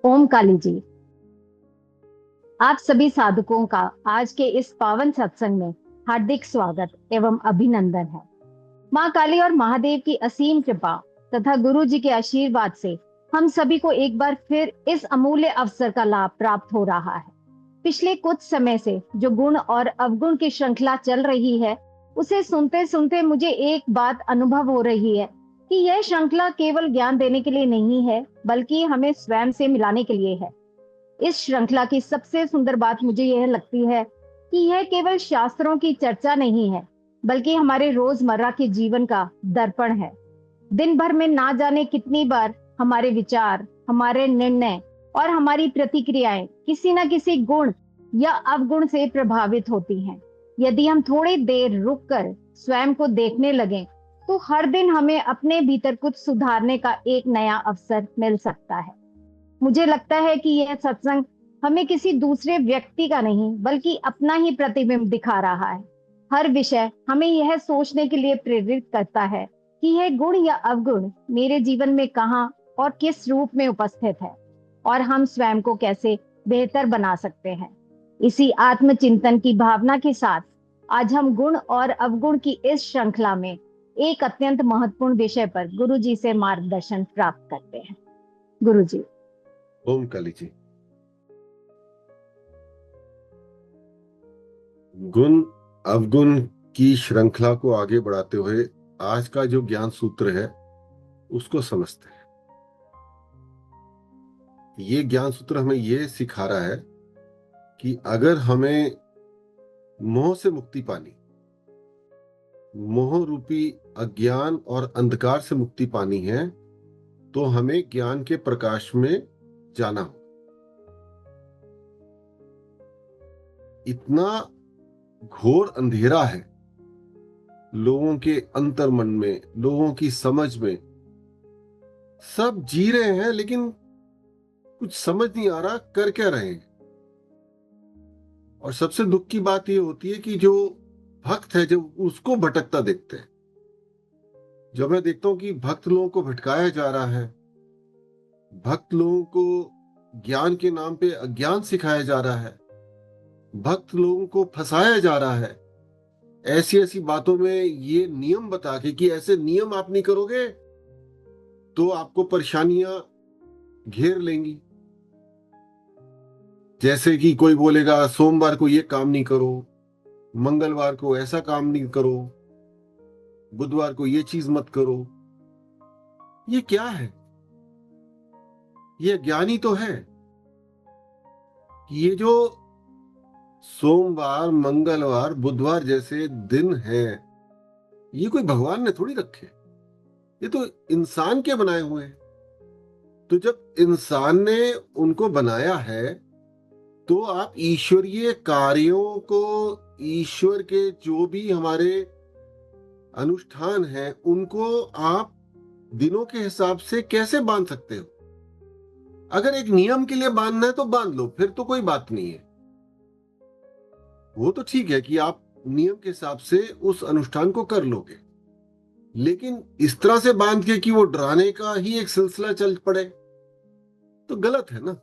ओम काली जी। आप सभी साधकों का आज के इस पावन सत्संग में हार्दिक स्वागत एवं अभिनंदन है। माँ काली और महादेव की असीम कृपा तथा गुरु जी के आशीर्वाद से हम सभी को एक बार फिर इस अमूल्य अवसर का लाभ प्राप्त हो रहा है। पिछले कुछ समय से जो गुण और अवगुण की श्रृंखला चल रही है, उसे सुनते सुनते मुझे एक बात अनुभव हो रही है कि यह श्रृंखला केवल ज्ञान देने के लिए नहीं है, बल्कि हमें स्वयं से मिलाने के लिए है। इस श्रृंखला की सबसे सुंदर बात मुझे यह लगती है कि यह केवल शास्त्रों की चर्चा नहीं है, बल्कि हमारे रोजमर्रा के जीवन का दर्पण है। दिन भर में ना जाने कितनी बार हमारे विचार, हमारे निर्णय और हमारी प्रतिक्रियाएं किसी न किसी गुण या अवगुण से प्रभावित होती हैं। यदि हम थोड़ी देर रुककर स्वयं को देखने लगें, तो हर दिन हमें अपने भीतर कुछ सुधारने का एक नया अवसर मिल सकता है। मुझे लगता है कि यह सत्संग हमें किसी दूसरे व्यक्ति का नहीं, बल्कि अपना ही प्रतिबिंब दिखा रहा है। हर विषय हमें यह सोचने के लिए प्रेरित करता है कि यह गुण या अवगुण मेरे जीवन में कहाँ और किस रूप में उपस्थित है, और हम स्वयं को कैसे बेहतर बना सकते हैं। इसी आत्मचिंतन की भावना के साथ आज हम गुण और अवगुण की इस श्रृंखला में एक अत्यंत महत्वपूर्ण विषय पर गुरु जी से मार्गदर्शन प्राप्त करते हैं। गुरु जी। ओम काली जी। गुण अवगुण की श्रृंखला को आगे बढ़ाते हुए आज का जो ज्ञान सूत्र है उसको समझते हैं। ये ज्ञान सूत्र हमें ये सिखा रहा है कि अगर हमें मोह से मुक्ति पानी, मोह रूपी अज्ञान और अंधकार से मुक्ति पानी है, तो हमें ज्ञान के प्रकाश में जाना हो। इतना घोर अंधेरा है लोगों के अंतर्मन में, लोगों की समझ में। सब जी रहे हैं लेकिन कुछ समझ नहीं आ रहा कर क्या रहे हैं। और सबसे दुख की बात यह होती है कि जो भक्त है जब उसको भटकता देखते हैं। जब मैं देखता हूं कि भक्त लोगों को भटकाया जा रहा है, भक्त लोगों को ज्ञान के नाम पे अज्ञान सिखाया जा रहा है, भक्त लोगों को फंसाया जा रहा है, ऐसी ऐसी बातों में ये नियम बता के कि ऐसे नियम आप नहीं करोगे तो आपको परेशानियां घेर लेंगी। जैसे कि कोई बोलेगा सोमवार को ये काम नहीं करो, मंगलवार को ऐसा काम नहीं करो, बुधवार को ये चीज मत करो। ये क्या है? ये ज्ञानी तो है। ये जो सोमवार, मंगलवार, बुधवार जैसे दिन है, ये कोई भगवान ने थोड़ी रखे, ये तो इंसान के बनाए हुए हैं। तो जब इंसान ने उनको बनाया है, तो आप ईश्वरीय कार्यों को, ईश्वर के जो भी हमारे अनुष्ठान हैं, उनको आप दिनों के हिसाब से कैसे बांध सकते हो? अगर एक नियम के लिए बांधना है तो बांध लो, फिर तो कोई बात नहीं है। वो तो ठीक है कि आप नियम के हिसाब से उस अनुष्ठान को कर लोगे, लेकिन इस तरह से बांध के कि वो डराने का ही एक सिलसिला चल पड़े तो गलत है ना।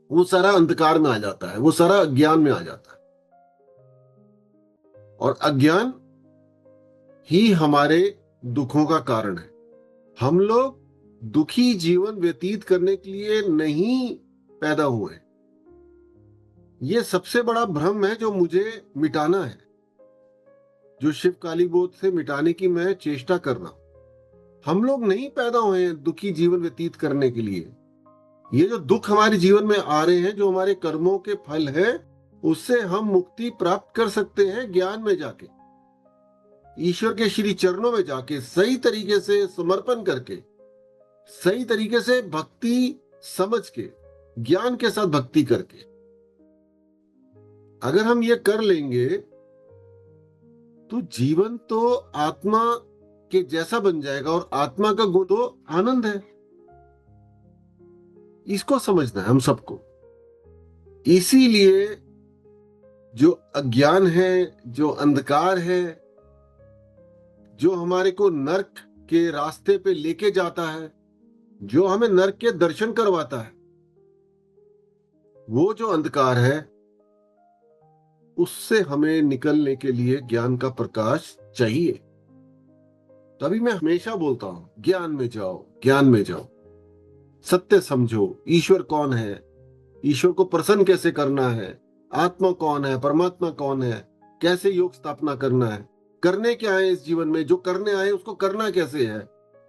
वो सारा अंधकार में आ जाता है, वो सारा अज्ञान में आ जाता है। और अज्ञान ही हमारे दुखों का कारण है। हम लोग दुखी जीवन व्यतीत करने के लिए नहीं पैदा हुए। ये सबसे बड़ा भ्रम है जो मुझे मिटाना है, जो शिव काली बोध से मिटाने की मैं चेष्टा कर रहा हूं। हम लोग नहीं पैदा हुए हैं दुखी जीवन व्यतीत करने के लिए। ये जो दुख हमारे जीवन में आ रहे हैं, जो हमारे कर्मों के फल हैं, उससे हम मुक्ति प्राप्त कर सकते हैं ज्ञान में जाके, ईश्वर के श्री चरणों में जाके, सही तरीके से समर्पण करके, सही तरीके से भक्ति समझ के, ज्ञान के साथ भक्ति करके। अगर हम ये कर लेंगे तो जीवन तो आत्मा के जैसा बन जाएगा, और आत्मा का गुण तो आनंद है। इसको समझना है हम सबको। इसीलिए जो अज्ञान है, जो अंधकार है, जो हमारे को नरक के रास्ते पे लेके जाता है, जो हमें नरक के दर्शन करवाता है, वो जो अंधकार है, उससे हमें निकलने के लिए ज्ञान का प्रकाश चाहिए। तभी मैं हमेशा बोलता हूं, ज्ञान में जाओ, ज्ञान में जाओ, सत्य समझो, ईश्वर कौन है, ईश्वर को प्रसन्न कैसे करना है, आत्मा कौन है, परमात्मा कौन है, कैसे योग स्थापना करना है, करने क्या है इस जीवन में, जो करने आए उसको करना कैसे है,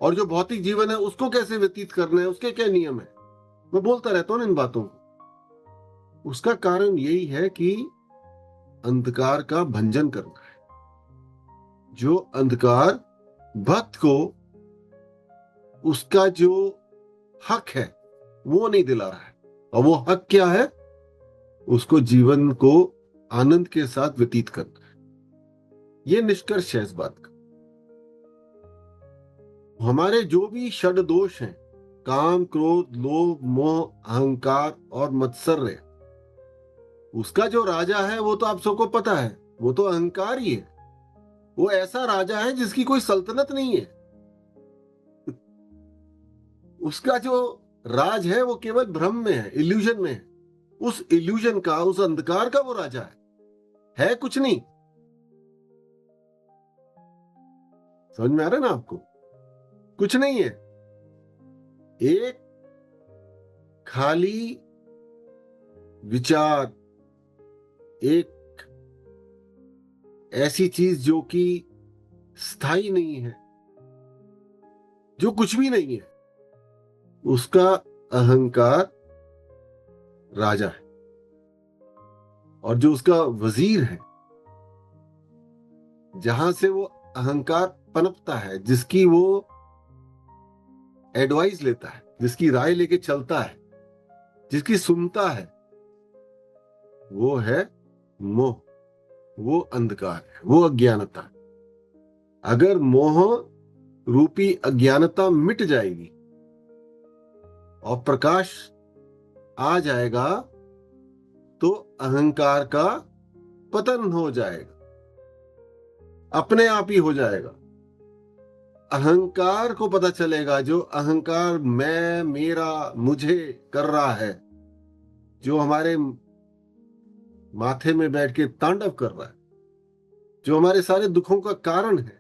और जो भौतिक जीवन है उसको कैसे व्यतीत करना है, उसके क्या नियम है। मैं बोलता रहता हूं इन बातों को। उसका कारण यही है कि अंधकार का भंजन करना है। जो अंधकार भक्त को उसका जो हक है वो नहीं दिला रहा है, और वो हक क्या है, उसको जीवन को आनंद के साथ व्यतीत करना है। ये निष्कर्ष है इस बात का। हमारे जो भी षड दोष हैं, काम, क्रोध, लोभ, मोह, अहंकार और मत्सर्य, उसका जो राजा है वो तो आप सबको पता है, वो तो अहंकार ही है। वो ऐसा राजा है जिसकी कोई सल्तनत नहीं है। उसका जो राज है वो केवल भ्रम में है, इल्यूजन में है। उस इल्यूजन का, उस अंधकार का वो राजा है कुछ नहीं। समझ में आ रहा है ना आपको? कुछ नहीं है, एक खाली विचार, एक ऐसी चीज जो कि स्थायी नहीं है, जो कुछ भी नहीं है, उसका अहंकार राजा है। और जो उसका वजीर है, जहां से वो अहंकार पनपता है, जिसकी वो एडवाइस लेता है, जिसकी राय लेके चलता है, जिसकी सुनता है, वो है मोह, वो अंधकार है, वो अज्ञानता। अगर मोह रूपी अज्ञानता मिट जाएगी और प्रकाश आ जाएगा, तो अहंकार का पतन हो जाएगा, अपने आप ही हो जाएगा। अहंकार को पता चलेगा, जो अहंकार मैं, मेरा, मुझे कर रहा है, जो हमारे माथे में बैठ के तांडव कर रहा है, जो हमारे सारे दुखों का कारण है,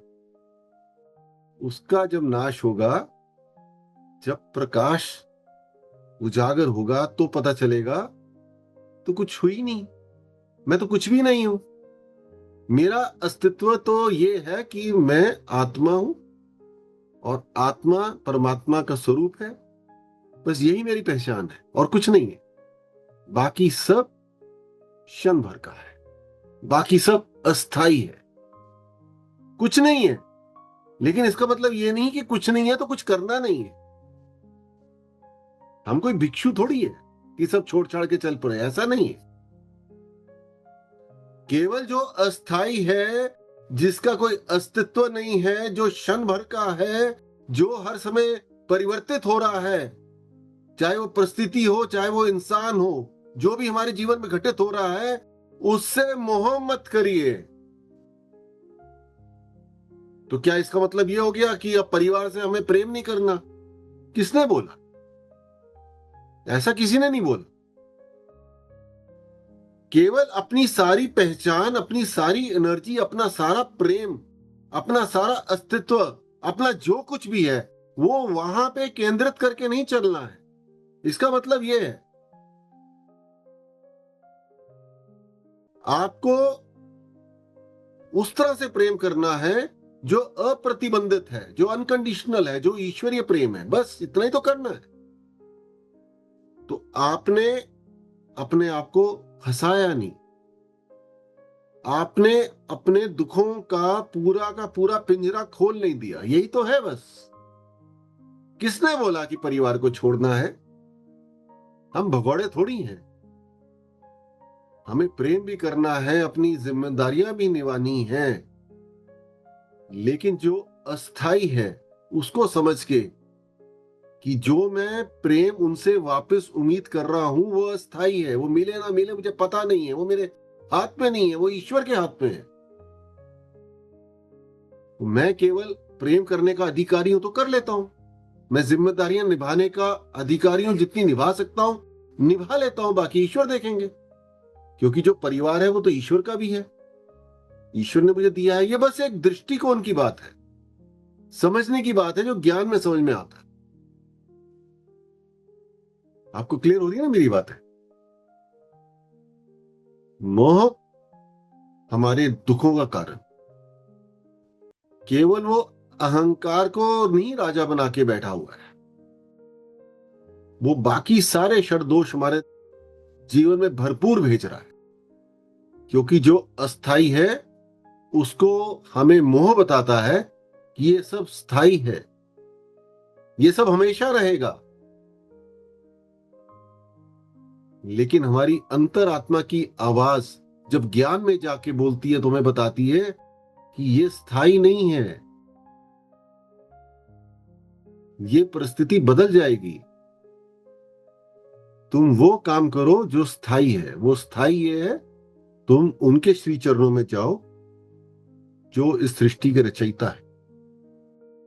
उसका जब नाश होगा, जब प्रकाश उजागर होगा, तो पता चलेगा तो कुछ हुई नहीं, मैं तो कुछ भी नहीं हूं। मेरा अस्तित्व तो ये है कि मैं आत्मा हूं, और आत्मा परमात्मा का स्वरूप है। बस यही मेरी पहचान है और कुछ नहीं है। बाकी सब क्षण भर का है, बाकी सब अस्थाई है, कुछ नहीं है। लेकिन इसका मतलब ये नहीं कि कुछ नहीं है तो कुछ करना नहीं है। हम कोई भिक्षु थोड़ी है कि सब छोड़ छाड़ के चल पड़े, ऐसा नहीं है। केवल जो अस्थाई है, जिसका कोई अस्तित्व नहीं है, जो क्षण भर का है, जो हर समय परिवर्तित हो रहा है, चाहे वो परिस्थिति हो, चाहे वो इंसान हो, जो भी हमारे जीवन में घटित हो रहा है, उससे मोह मत करिए। तो क्या इसका मतलब ये हो गया कि अब परिवार से हमें प्रेम नहीं करना? किसने बोला? ऐसा किसी ने नहीं बोला। केवल अपनी सारी पहचान, अपनी सारी एनर्जी, अपना सारा प्रेम, अपना सारा अस्तित्व, अपना जो कुछ भी है, वो वहां पे केंद्रित करके नहीं चलना है। इसका मतलब ये है, आपको उस तरह से प्रेम करना है जो अप्रतिबंधित है, जो अनकंडीशनल है, जो ईश्वरीय प्रेम है। बस इतना ही तो करना है। तो आपने अपने आप को फंसाया नहीं, आपने अपने दुखों का पूरा पिंजरा खोल नहीं दिया। यही तो है बस। किसने बोला कि परिवार को छोड़ना है? हम भगोड़े थोड़ी हैं। हमें प्रेम भी करना है, अपनी जिम्मेदारियां भी निभानी है, लेकिन जो अस्थाई है उसको समझ के कि जो मैं प्रेम उनसे वापस उम्मीद कर रहा हूं वो अस्थाई है, वो मिले ना मिले मुझे पता नहीं है, वो मेरे हाथ में नहीं है, वो ईश्वर के हाथ में है। मैं केवल प्रेम करने का अधिकारी हूं तो कर लेता हूं, मैं जिम्मेदारियां निभाने का अधिकारी हूं, जितनी निभा सकता हूं निभा लेता हूं, बाकी ईश्वर देखेंगे। क्योंकि जो परिवार है वो तो ईश्वर का भी है, ईश्वर ने मुझे दिया है। ये बस एक दृष्टिकोण की बात है, समझने की बात है, जो ज्ञान में समझ में आता है। आपको क्लियर हो रही है ना मेरी बात है? मोह हमारे दुखों का कारण, केवल वो अहंकार को नहीं राजा बना के बैठा हुआ है, वो बाकी सारे षड दोष हमारे जीवन में भरपूर भेज रहा है। क्योंकि जो अस्थाई है उसको हमें मोह बताता है कि ये सब स्थाई है, ये सब हमेशा रहेगा। लेकिन हमारी अंतरात्मा की आवाज जब ज्ञान में जाके बोलती है तो हमें बताती है कि ये स्थाई नहीं है, ये परिस्थिति बदल जाएगी। तुम वो काम करो जो स्थाई है। वो स्थाई ये है, तुम उनके श्री चरणों में जाओ जो इस सृष्टि के रचयिता है।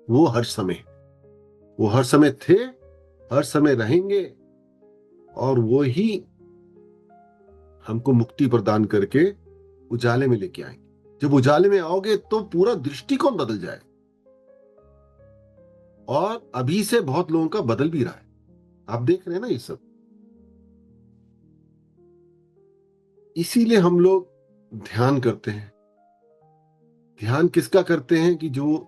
वो हर समय थे, हर समय रहेंगे, और वो ही हमको मुक्ति प्रदान करके उजाले में लेके आएंगे। जब उजाले में आओगे तो पूरा दृष्टिकोण बदल जाए, और अभी से बहुत लोगों का बदल भी रहा है। आप देख रहे हैं ना ये सब। इसीलिए हम लोग ध्यान करते हैं। ध्यान किसका करते हैं? कि जो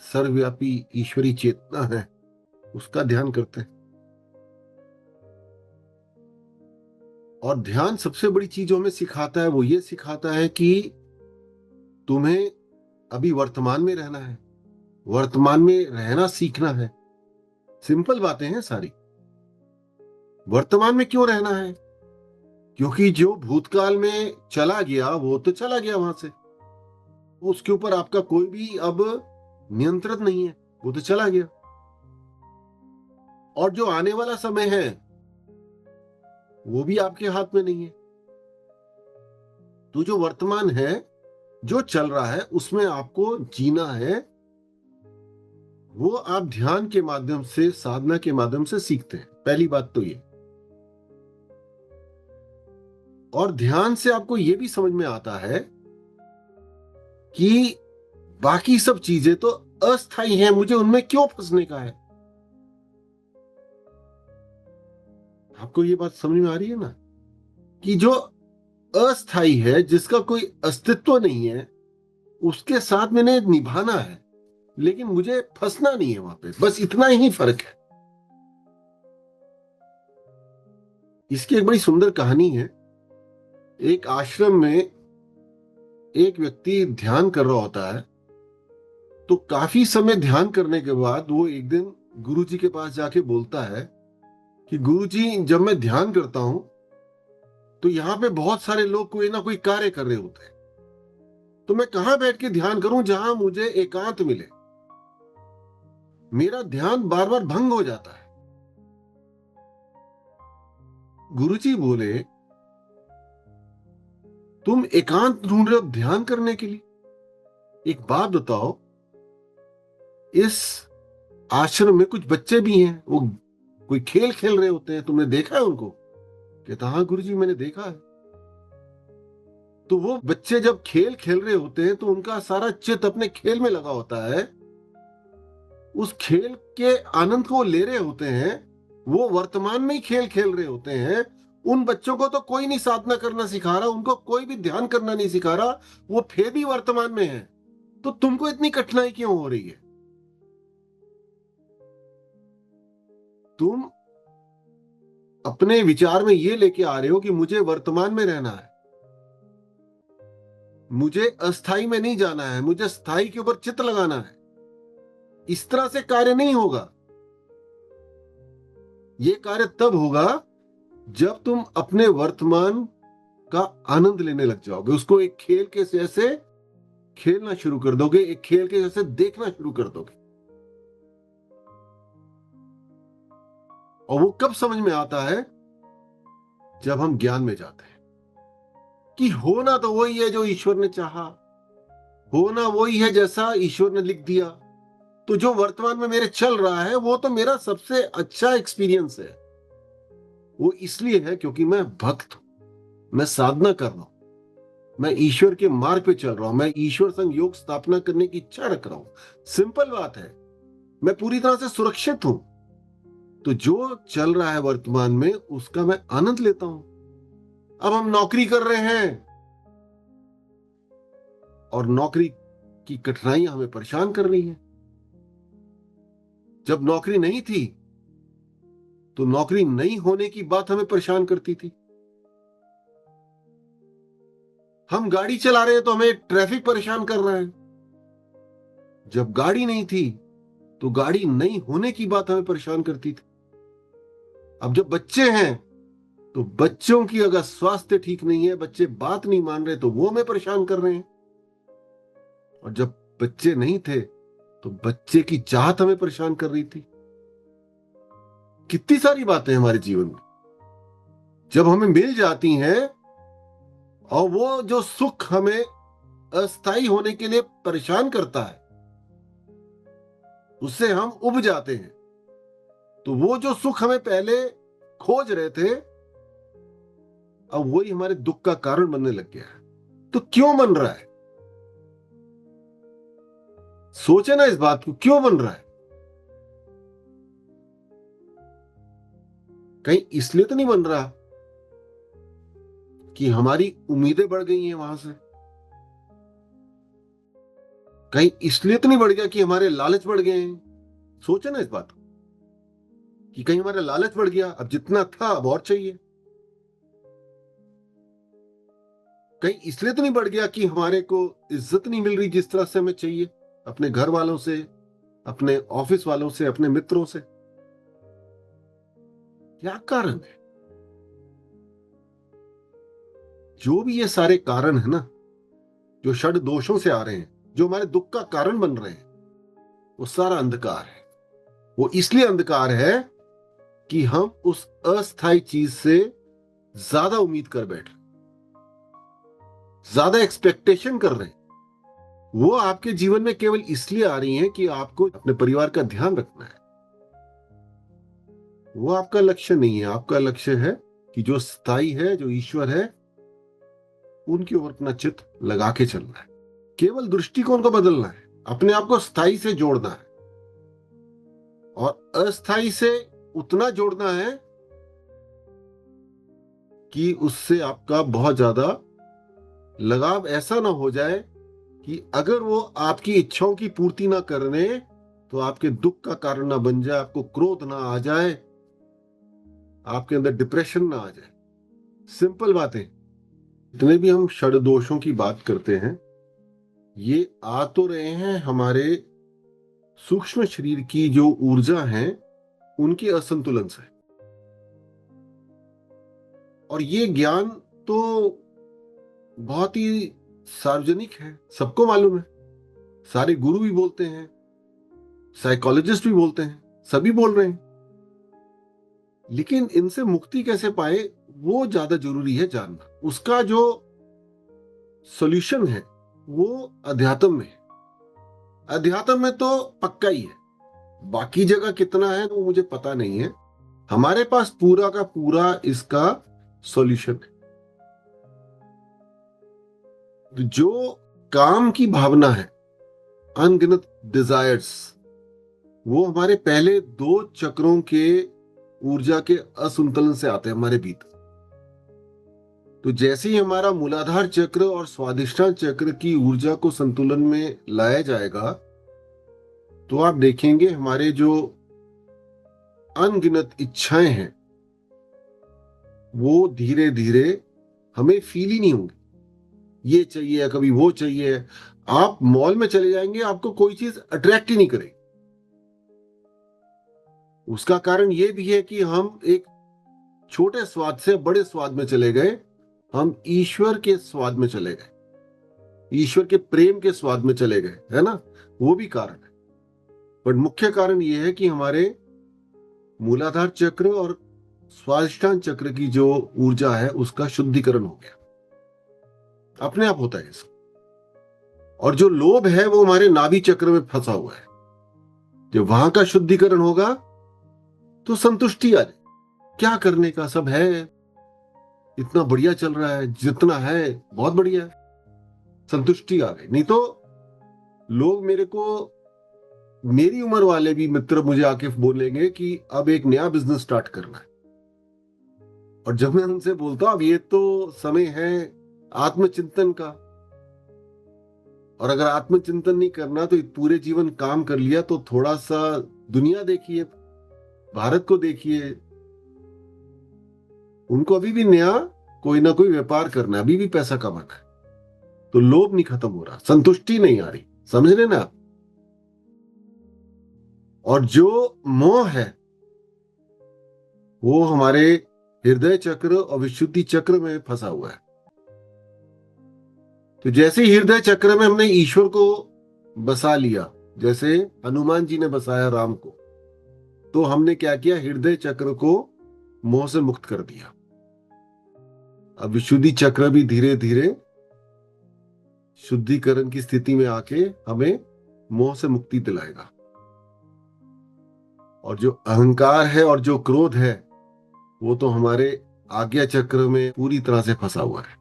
सर्वव्यापी ईश्वरी चेतना है उसका ध्यान करते हैं। और ध्यान सबसे बड़ी चीजों में सिखाता है, वो ये सिखाता है कि तुम्हें अभी वर्तमान में रहना है, वर्तमान में रहना सीखना है। सिंपल बातें हैं सारी। वर्तमान में क्यों रहना है? क्योंकि जो भूतकाल में चला गया वो तो चला गया, वहां से उसके ऊपर आपका कोई भी अब नियंत्रण नहीं है, वो तो चला गया। और जो आने वाला समय है वो भी आपके हाथ में नहीं है। तो जो वर्तमान है, जो चल रहा है, उसमें आपको जीना है। वो आप ध्यान के माध्यम से, साधना के माध्यम से सीखते हैं। पहली बात तो ये। और ध्यान से आपको ये भी समझ में आता है कि बाकी सब चीजें तो अस्थाई हैं, मुझे उनमें क्यों फंसने का है। आपको ये बात समझ में आ रही है ना, कि जो अस्थाई है, जिसका कोई अस्तित्व नहीं है, उसके साथ मैंने निभाना है, लेकिन मुझे फंसना नहीं है वहां पे। बस इतना ही फर्क है। इसकी एक बड़ी सुंदर कहानी है। एक आश्रम में एक व्यक्ति ध्यान कर रहा होता है। तो काफी समय ध्यान करने के बाद वो एक दिन गुरुजी के पास जाके बोलता है कि गुरुजी, जब मैं ध्यान करता हूं तो यहाँ पे बहुत सारे लोग कोई ना कोई कार्य कर रहे होते हैं, तो मैं कहां बैठ के ध्यान करूं जहां मुझे एकांत मिले। मेरा ध्यान बार बार भंग हो जाता है। गुरुजी बोले, तुम एकांत ढूंढ रहे हो ध्यान करने के लिए? एक बात बताओ, इस आश्रम में कुछ बच्चे भी हैं, वो कोई खेल खेल रहे होते हैं, तुमने देखा है उनको? कहता, हाँ गुरुजी, मैंने देखा है। तो वो बच्चे जब खेल खेल रहे होते हैं तो उनका सारा चित्त अपने खेल में लगा होता है, उस खेल के आनंद को ले रहे होते हैं, वो वर्तमान में ही खेल खेल रहे होते हैं। उन बच्चों को तो कोई नहीं साधना करना सिखा रहा, उनको कोई भी ध्यान करना नहीं सिखा रहा, वो फिर भी वर्तमान में है। तो तुमको इतनी कठिनाई क्यों हो रही है? तुम अपने विचार में ये लेके आ रहे हो कि मुझे वर्तमान में रहना है, मुझे अस्थाई में नहीं जाना है, मुझे स्थाई के ऊपर चित्त लगाना है। इस तरह से कार्य नहीं होगा। ये कार्य तब होगा जब तुम अपने वर्तमान का आनंद लेने लग जाओगे, उसको एक खेल के जैसे खेलना शुरू कर दोगे, एक खेल के जैसे देखना शुरू कर दोगे। और वो कब समझ में आता है? जब हम ज्ञान में जाते हैं कि होना तो वही है जो ईश्वर ने चाहा, होना वही है जैसा ईश्वर ने लिख दिया। तो जो वर्तमान में मेरे चल रहा है वो तो मेरा सबसे अच्छा एक्सपीरियंस है। वो इसलिए है क्योंकि मैं भक्त हूं, मैं साधना कर रहा हूं, मैं ईश्वर के मार्ग पे चल रहा हूं, मैं ईश्वर संग योग स्थापना करने की इच्छा रख रहा हूं। सिंपल बात है, मैं पूरी तरह से सुरक्षित हूं। तो जो चल रहा है वर्तमान में उसका मैं आनंद लेता हूं। अब हम नौकरी कर रहे हैं और नौकरी की कठिनाइयां हमें परेशान कर रही हैं। जब नौकरी नहीं थी तो नौकरी नहीं होने की बात हमें परेशान करती थी। हम गाड़ी चला रहे हैं तो हमें ट्रैफिक परेशान कर रहा है। जब गाड़ी नहीं थी तो गाड़ी नहीं होने की बात हमें परेशान करती थी। अब जब बच्चे हैं तो बच्चों की अगर स्वास्थ्य ठीक नहीं है, बच्चे बात नहीं मान रहे, तो वो हमें परेशान कर रहे हैं। और जब बच्चे नहीं थे तो बच्चे की चाहत हमें परेशान कर रही थी। कितनी सारी बातें हमारे जीवन में जब हमें मिल जाती हैं और वो जो सुख हमें अस्थायी होने के लिए परेशान करता है, उससे हम उब जाते हैं। तो वो जो सुख हमें पहले खोज रहे थे, अब वही हमारे दुख का कारण बनने लग गया है। तो क्यों बन रहा है? सोचे ना इस बात को, क्यों बन रहा है? कहीं इसलिए तो नहीं बन रहा कि हमारी उम्मीदें बढ़ गई हैं वहां से? कहीं इसलिए तो नहीं बढ़ गया कि हमारे लालच बढ़ गए हैं? सोचे ना इस बात को, कि कहीं हमारा लालच बढ़ गया, अब जितना था अब और चाहिए। कहीं इसलिए तो नहीं बढ़ गया कि हमारे को इज्जत नहीं मिल रही जिस तरह से हमें चाहिए, अपने घर वालों से, अपने ऑफिस वालों से, अपने मित्रों से? क्या कारण है? जो भी ये सारे कारण है ना, जो षड दोषों से आ रहे हैं, जो हमारे दुख का कारण बन रहे हैं, वो सारा अंधकार है। वो इसलिए अंधकार है कि हम उस अस्थायी चीज से ज्यादा उम्मीद कर बैठे, ज्यादा एक्सपेक्टेशन कर रहे हैं। वो आपके जीवन में केवल इसलिए आ रही हैं कि आपको अपने परिवार का ध्यान रखना है। वो आपका लक्ष्य नहीं है। आपका लक्ष्य है कि जो स्थायी है, जो ईश्वर है, उनके ऊपर अपना चित्त लगा के चलना है। केवल दृष्टिकोण को बदलना है, अपने आप को स्थायी से जोड़ना है, और अस्थायी से उतना जोड़ना है कि उससे आपका बहुत ज्यादा लगाव ऐसा ना हो जाए कि अगर वो आपकी इच्छाओं की पूर्ति ना करने तो आपके दुख का कारण ना बन जाए, आपको क्रोध ना आ जाए, आपके अंदर डिप्रेशन ना आ जाए। सिंपल बातें। जितने भी हम षड दोषों की बात करते हैं, ये आ तो रहे हैं हमारे सूक्ष्म शरीर की जो ऊर्जा है उनके असंतुलन से। और ये ज्ञान तो बहुत ही सार्वजनिक है, सबको मालूम है। सारे गुरु भी बोलते हैं, साइकोलॉजिस्ट भी बोलते हैं, सभी बोल रहे हैं। लेकिन इनसे मुक्ति कैसे पाए, वो ज्यादा जरूरी है जानना। उसका जो सॉल्यूशन है वो अध्यात्म में है। अध्यात्म में तो पक्का ही है, बाकी जगह कितना है वो मुझे पता नहीं है। हमारे पास पूरा का पूरा इसका सॉल्यूशन है। तो जो काम की भावना है, अनगिनत डिजायर्स, वो हमारे पहले दो चक्रों के ऊर्जा के असंतुलन से आते हैं हमारे भीतर। तो जैसे ही हमारा मूलाधार चक्र और स्वादिष्ठान चक्र की ऊर्जा को संतुलन में लाया जाएगा, तो आप देखेंगे हमारे जो अनगिनत इच्छाएं हैं वो धीरे धीरे हमें फील ही नहीं होंगी। ये चाहिए, कभी वो चाहिए। आप मॉल में चले जाएंगे, आपको कोई चीज अट्रैक्ट ही नहीं करेगी। उसका कारण यह भी है कि हम एक छोटे स्वाद से बड़े स्वाद में चले गए, हम ईश्वर के स्वाद में चले गए, ईश्वर के प्रेम के स्वाद में चले गए, है ना? वो भी कारण है। पर मुख्य कारण यह है कि हमारे मूलाधार चक्र और स्वादिष्ठान चक्र की जो ऊर्जा है उसका शुद्धिकरण हो गया, अपने आप होता है इसका। और जो लोभ है वो हमारे नाभि चक्र में फंसा हुआ है। जब वहां का शुद्धिकरण होगा तो संतुष्टि आ जाए, क्या करने का, सब है, इतना बढ़िया चल रहा है, जितना है बहुत बढ़िया है, संतुष्टि आ गई। नहीं तो लोग मेरे को, मेरी उम्र वाले भी मित्र मुझे आके बोलेंगे कि अब एक नया बिजनेस स्टार्ट करना है, और जब मैं उनसे बोलता हूं अब ये तो समय है आत्मचिंतन का, और अगर आत्मचिंतन नहीं करना तो पूरे जीवन काम कर लिया तो थोड़ा सा दुनिया देखिए, भारत को देखिए, उनको अभी भी नया कोई ना कोई व्यापार करना है, अभी भी पैसा कमाना है, तो लोभ नहीं खत्म हो रहा, संतुष्टि नहीं आ रही, समझ रहे ना आप। और जो मोह है वो हमारे हृदय चक्र और विशुद्धि चक्र में फंसा हुआ है। तो जैसे ही हृदय चक्र में हमने ईश्वर को बसा लिया, जैसे हनुमान जी ने बसाया राम को, तो हमने क्या किया, हृदय चक्र को मोह से मुक्त कर दिया। अब विशुद्धि चक्र भी धीरे धीरे शुद्धिकरण की स्थिति में आके हमें मोह से मुक्ति दिलाएगा। और जो अहंकार है और जो क्रोध है वो तो हमारे आज्ञा चक्र में पूरी तरह से फंसा हुआ है।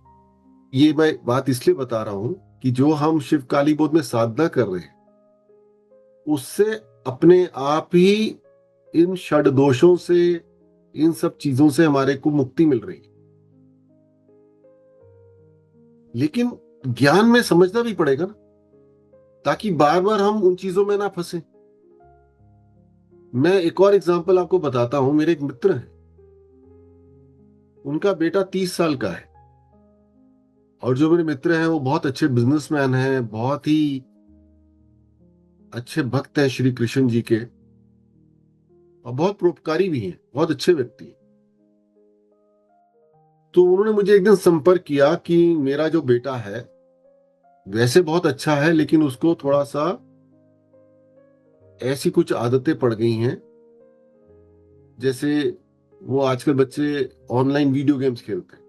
ये मैं बात इसलिए बता रहा हूं कि जो हम शिव काली बोध में साधना कर रहे हैं उससे अपने आप ही इन षड दोषों से, इन सब चीजों से हमारे को मुक्ति मिल रही है। लेकिन ज्ञान में समझना भी पड़ेगा ना, ताकि बार बार हम उन चीजों में ना फंसे। मैं एक और एग्जांपल आपको बताता हूं। मेरे एक मित्र हैं, उनका बेटा 30 साल का है, और जो मेरे मित्र हैं वो बहुत अच्छे बिजनेसमैन हैं, बहुत ही अच्छे भक्त हैं श्री कृष्ण जी के, और बहुत परोपकारी भी हैं, बहुत अच्छे व्यक्ति हैं। तो उन्होंने मुझे एक दिन संपर्क किया कि मेरा जो बेटा है वैसे बहुत अच्छा है, लेकिन उसको थोड़ा सा ऐसी कुछ आदतें पड़ गई हैं, जैसे वो आजकल बच्चे ऑनलाइन वीडियो गेम्स खेलते हैं,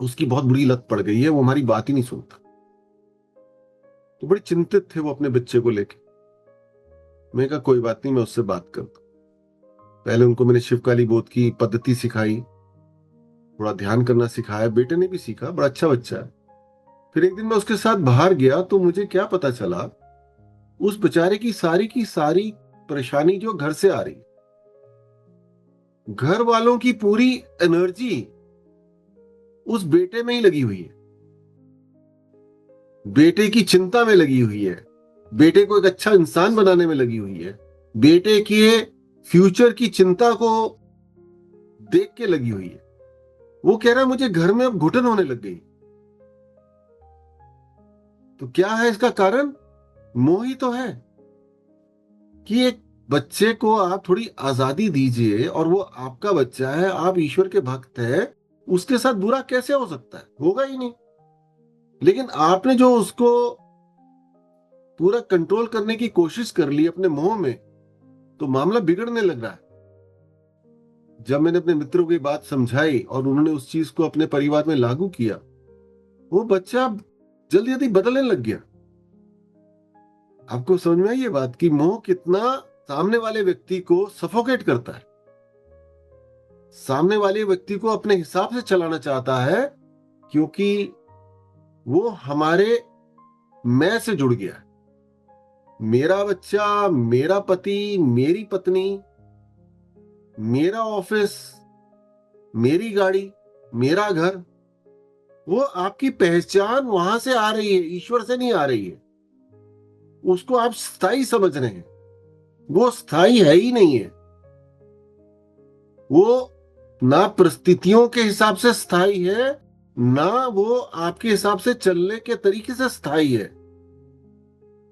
उसकी बहुत बुरी लत पड़ गई है, वो हमारी बात ही नहीं सुनता। तो बड़े चिंतित थे वो अपने बच्चे को लेके। मैं कहा कोई बात नहीं, मैं उससे बात करता हूं। पहले उनको मैंने शिव काली बोध की पद्धति सिखाई, थोड़ा ध्यान करना सिखाया, बेटे ने भी सीखा, बड़ा अच्छा बच्चा है। फिर एक दिन मैं उसके साथ बाहर गया तो मुझे क्या पता चला, उस बेचारे की सारी परेशानी जो घर से आ रही, घर वालों की पूरी एनर्जी उस बेटे में ही लगी हुई है, बेटे की चिंता में लगी हुई है, बेटे को एक अच्छा इंसान बनाने में लगी हुई है, बेटे के फ्यूचर की चिंता को देख के लगी हुई है। वो कह रहा है मुझे घर में अब घुटन होने लग गई। तो क्या है इसका कारण? मोह ही तो है कि एक बच्चे को आप थोड़ी आजादी दीजिए, और वो आपका बच्चा है, आप ईश्वर के भक्त हैं, उसके साथ बुरा कैसे हो सकता है? होगा ही नहीं। लेकिन आपने जो उसको पूरा कंट्रोल करने की कोशिश कर ली अपने मोह में, तो मामला बिगड़ने लग रहा है। जब मैंने अपने मित्रों की बात समझाई और उन्होंने उस चीज को अपने परिवार में लागू किया, वो बच्चा जल्दी जल्दी बदलने लग गया। आपको समझ में आई ये बात कि मोह कितना सामने वाले व्यक्ति को सफोकेट करता है, सामने वाले व्यक्ति को अपने हिसाब से चलाना चाहता है, क्योंकि वो हमारे मैं से जुड़ गया है। मेरा बच्चा, मेरा पति, मेरी पत्नी, मेरा ऑफिस, मेरी गाड़ी, मेरा घर, वो आपकी पहचान वहां से आ रही है, ईश्वर से नहीं आ रही है। उसको आप स्थायी समझ रहे हैं, वो स्थायी है ही नहीं है। वो ना परिस्थितियों के हिसाब से स्थायी है, ना वो आपके हिसाब से चलने के तरीके से स्थायी है।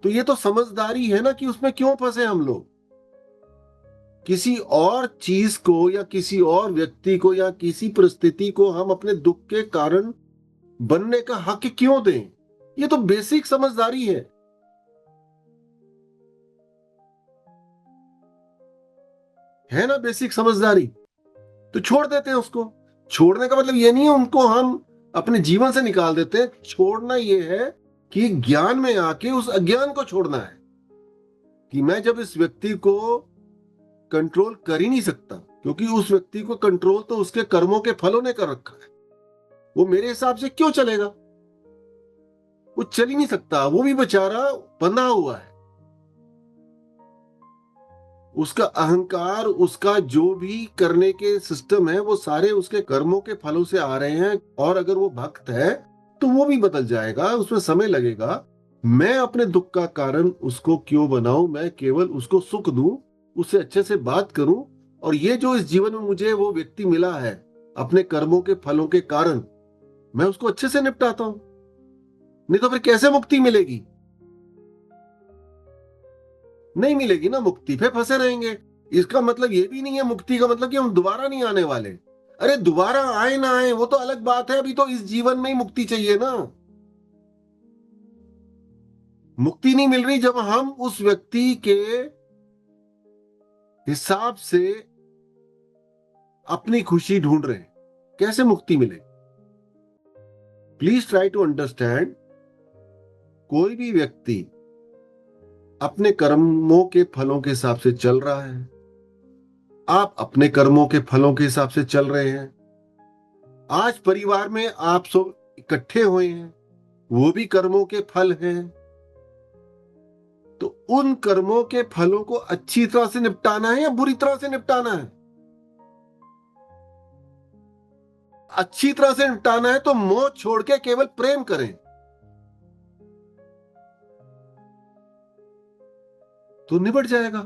तो ये तो समझदारी है ना कि उसमें क्यों फंसे हम लोग। किसी और चीज को या किसी और व्यक्ति को या किसी परिस्थिति को हम अपने दुख के कारण बनने का हक क्यों दें? ये तो बेसिक समझदारी है ना, बेसिक समझदारी। तो छोड़ देते हैं उसको। छोड़ने का मतलब ये नहीं है उनको हम अपने जीवन से निकाल देते हैं। छोड़ना ये है कि ज्ञान में आके उस अज्ञान को छोड़ना है। कि मैं जब इस व्यक्ति को कंट्रोल कर ही नहीं सकता, क्योंकि उस व्यक्ति को कंट्रोल तो उसके कर्मों के फलों ने कर रखा है, वो मेरे हिसाब से क्यों चलेगा? वो चल ही नहीं सकता, वो भी बेचारा बंधा हुआ है। उसका अहंकार, उसका जो भी करने के सिस्टम है, वो सारे उसके कर्मों के फलों से आ रहे हैं। और अगर वो भक्त है तो वो भी बदल जाएगा, उसमें समय लगेगा। मैं अपने दुख का कारण उसको क्यों बनाऊं? मैं केवल उसको सुख दूं, उससे अच्छे से बात करूं। और ये जो इस जीवन में मुझे वो व्यक्ति मिला है अपने कर्मों के फलों के कारण, मैं उसको अच्छे से निपटाता हूं। नहीं तो फिर कैसे मुक्ति मिलेगी? नहीं मिलेगी ना मुक्ति, फिर फंसे रहेंगे। इसका मतलब ये भी नहीं है मुक्ति का मतलब कि हम दोबारा नहीं आने वाले। अरे दोबारा आए ना आए वो तो अलग बात है, अभी तो इस जीवन में ही मुक्ति चाहिए ना। मुक्ति नहीं मिल रही जब हम उस व्यक्ति के हिसाब से अपनी खुशी ढूंढ रहे हैं। कैसे मुक्ति मिले? Please try to understand. कोई भी व्यक्ति अपने कर्मों के फलों के हिसाब से चल रहा है, आप अपने कर्मों के फलों के हिसाब से चल रहे हैं। आज परिवार में आप सब इकट्ठे हुए हैं, वो भी कर्मों के फल हैं। तो उन कर्मों के फलों को अच्छी तरह से निपटाना है या बुरी तरह से निपटाना है? अच्छी तरह से निपटाना है तो मोह छोड़ के केवल प्रेम करें, तो निबट जाएगा।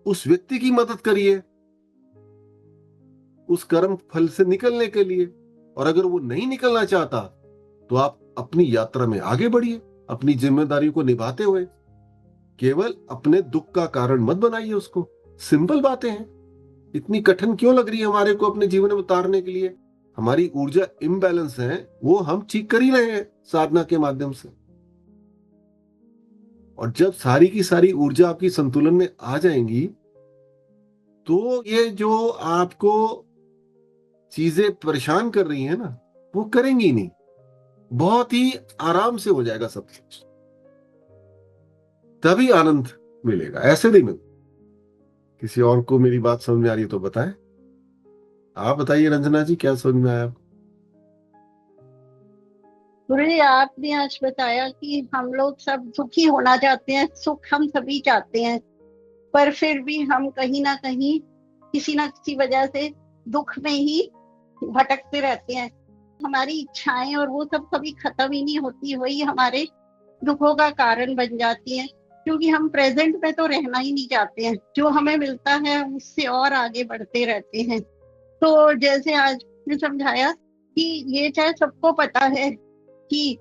उस व्यक्ति की मदद करिए उस कर्म फल से निकलने के लिए। और अगर वो नहीं निकलना चाहता तो आप अपनी यात्रा में आगे बढ़िए, अपनी जिम्मेदारी को निभाते हुए। केवल अपने दुख का कारण मत बनाइए उसको। सिंपल बातें हैं, इतनी कठिन क्यों लग रही है हमारे को अपने जीवन में उतारने के लिए? हमारी ऊर्जा इम्बैलेंस है, वो हम ठीक कर ही रहे हैं साधना के माध्यम से। और जब सारी की सारी ऊर्जा आपकी संतुलन में आ जाएंगी तो ये जो आपको चीजें परेशान कर रही है ना, वो करेंगी नहीं। बहुत ही आराम से हो जाएगा सब कुछ, तभी आनंद मिलेगा, ऐसे नहीं मिलेगा। किसी और को मेरी बात समझ में आ रही है तो बताएं। आप बताइए रंजना जी, क्या समझ में आया आपको? गुरु जी, आपने आज बताया कि हम लोग सब सुखी होना चाहते हैं, सुख हम सभी चाहते हैं, पर फिर भी हम कहीं ना कहीं किसी ना किसी वजह से दुख में ही भटकते रहते हैं। हमारी इच्छाएं और वो सब कभी खत्म ही नहीं होती, वही हमारे दुखों का कारण बन जाती हैं, क्योंकि हम प्रेजेंट में तो रहना ही नहीं चाहते हैं। जो हमें मिलता है उससे और आगे बढ़ते रहते हैं। तो जैसे आज ने समझाया कि ये चाहे सबको पता है कि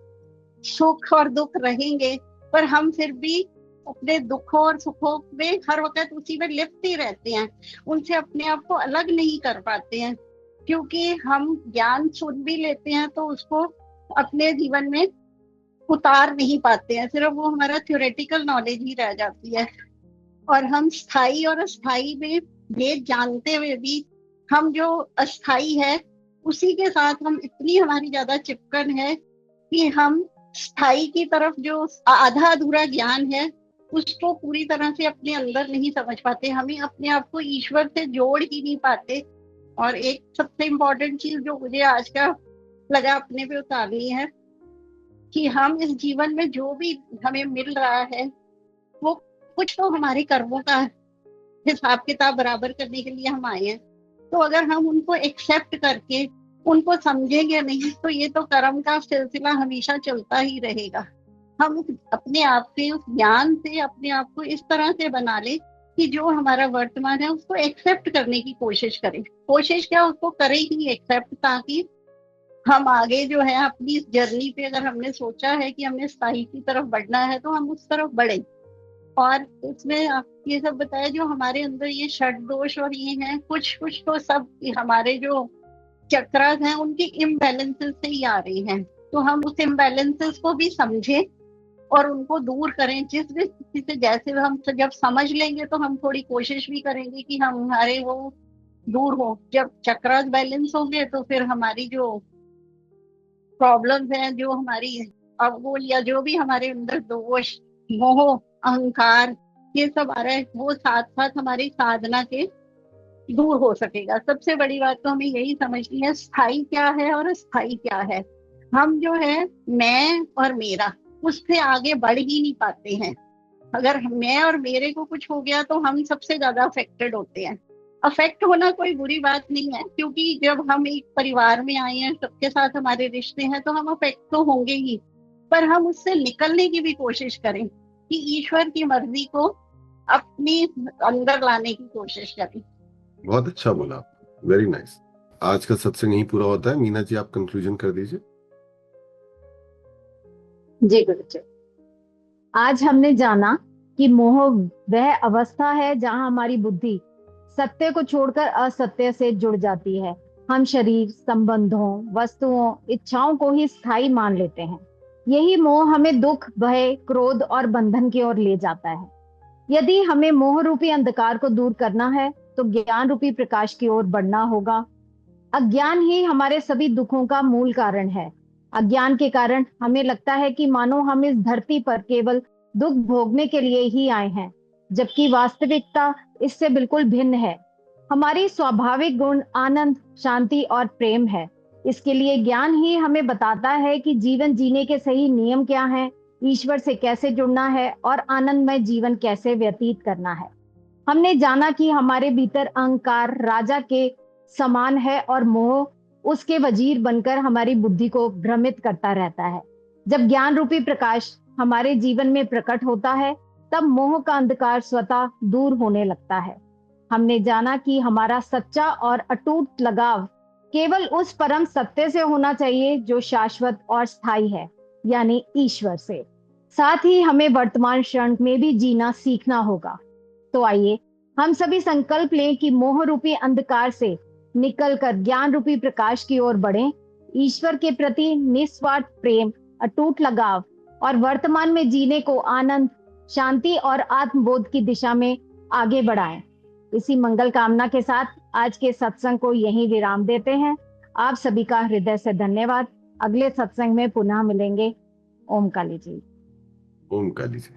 सुख और दुख रहेंगे, पर हम फिर भी अपने दुखों और सुखों में हर वक्त उसी में लिप्त ही रहते हैं, उनसे अपने आप को अलग नहीं कर पाते हैं। क्योंकि हम ज्ञान सुन भी लेते हैं तो उसको अपने जीवन में उतार नहीं पाते हैं, सिर्फ वो हमारा थ्योरेटिकल नॉलेज ही रह जाती है। और हम स्थायी और अस्थायी में भेद जानते हुए भी हम जो अस्थायी है उसी के साथ हम इतनी हमारी ज्यादा चिपकन है कि हम स्थायी की तरफ जो आधा अधूरा ज्ञान है उसको पूरी तरह से अपने अंदर नहीं समझ पाते, हमें अपने आप को ईश्वर से जोड़ ही नहीं पाते। और एक सबसे इम्पोर्टेंट चीज जो मुझे आज का लगा अपने पे उतारनी है कि हम इस जीवन में जो भी हमें मिल रहा है वो कुछ तो हमारे कर्मों का हिसाब किताब बराबर करने के लिए हम आए हैं। तो अगर हम उनको एक्सेप्ट करके उनको समझेंगे नहीं तो ये तो कर्म का सिलसिला हमेशा चलता ही रहेगा। हम अपने आप से उस ज्ञान से अपने आप को इस तरह से बना ले कि जो हमारा वर्तमान है उसको एक्सेप्ट करने की कोशिश करें। कोशिश क्या, उसको करें ही एक्सेप्ट, ताकि हम आगे जो है अपनी इस जर्नी पे, अगर हमने सोचा है कि हमने स्थायी की तरफ बढ़ना है तो हम उस तरफ बढ़े। और इसमें आप ये सब बताया जो हमारे अंदर ये षड दोष और ये हैं, कुछ कुछ तो सब हमारे जो चक्रास हैं उनकी इम्बैलेंसेस से ही आ रही हैं। तो हम उस इम्बैलेंसेस को भी समझें और उनको दूर करें। जिस भी स्थिति से जैसे हम जब समझ लेंगे तो हम थोड़ी कोशिश भी करेंगे कि हम हमारे वो दूर हो। जब चक्रास बैलेंस होंगे तो फिर हमारी जो प्रॉब्लम्स हैं, जो हमारी अवगुण या जो भी हमारे अंदर दोष मोह, अहंकार, ये सब आ रहा है, वो साथ साथ हमारी साधना के दूर हो सकेगा। सबसे बड़ी बात तो हमें यही समझनी है, स्थाई क्या है और अस्थाई क्या है। हम जो है मैं और मेरा, उससे आगे बढ़ ही नहीं पाते हैं। अगर मैं और मेरे को कुछ हो गया तो हम सबसे ज्यादा अफेक्टेड होते हैं। अफेक्ट होना कोई बुरी बात नहीं है, क्योंकि जब हम एक परिवार में आए हैं, सबके साथ हमारे रिश्ते हैं, तो हम अफेक्ट तो होंगे ही। पर हम उससे निकलने की भी कोशिश करें, कि ईश्वर की मर्जी को अपनी अंदर लाने की कोशिश करें। बहुत अच्छा बोला आप, वेरी नाइस। आज का सत्संग यही पूरा होता है। मीना जी, आप कंक्लूजन कर दीजिए। जी गुरु जी, आज हमने जाना कि मोह वह अवस्था है जहां हमारी बुद्धि सत्य को छोड़कर असत्य से जुड़ जाती है। हम शरीर, संबंधों, वस्तुओं, इच्छाओं को ही स्थायी मान लेते हैं। यही मोह हमें दुख, भय, क्रोध और बंधन की ओर ले जाता है। यदि हमें मोह रूपी अंधकार को दूर करना है तो ज्ञान रूपी प्रकाश की ओर बढ़ना होगा। अज्ञान ही हमारे सभी दुखों का मूल कारण है। अज्ञान के कारण हमें लगता है कि मानो हम इस धरती पर केवल दुख भोगने के लिए ही आए हैं, जबकि वास्तविकता इससे बिल्कुल भिन्न है। हमारी स्वाभाविक गुण आनंद, शांति और प्रेम है। इसके लिए ज्ञान ही हमें बताता है कि जीवन जीने के सही नियम क्या हैं, ईश्वर से कैसे जुड़ना है और आनंदमय जीवन कैसे व्यतीत करना है। हमने जाना कि हमारे भीतर अहंकार राजा के समान है और मोह उसके वजीर बनकर हमारी बुद्धि को भ्रमित करता रहता है। जब ज्ञान रूपी प्रकाश हमारे जीवन में प्रकट होता है, तब मोह का अंधकार स्वतः दूर होने लगता है। हमने जाना कि हमारा सच्चा और अटूट लगाव केवल उस परम सत्य से होना चाहिए जो शाश्वत और स्थायी है, यानी ईश्वर से। साथ ही हमें वर्तमान क्षण में भी जीना सीखना होगा। तो आइए हम सभी संकल्प लें कि मोह रूपी अंधकार से निकलकर ज्ञान रूपी प्रकाश की ओर बढ़ें। ईश्वर के प्रति निस्वार्थ प्रेम, अटूट लगाव और वर्तमान में जीने को आनंद, शांति और आत्मबोध की दिशा में आगे बढ़ाएं। इसी मंगल कामना के साथ आज के सत्संग को यहीं विराम देते हैं। आप सभी का हृदय से धन्यवाद। अगले सत्संग में पुनः मिलेंगे। ओम काली जी। ओम काली जी।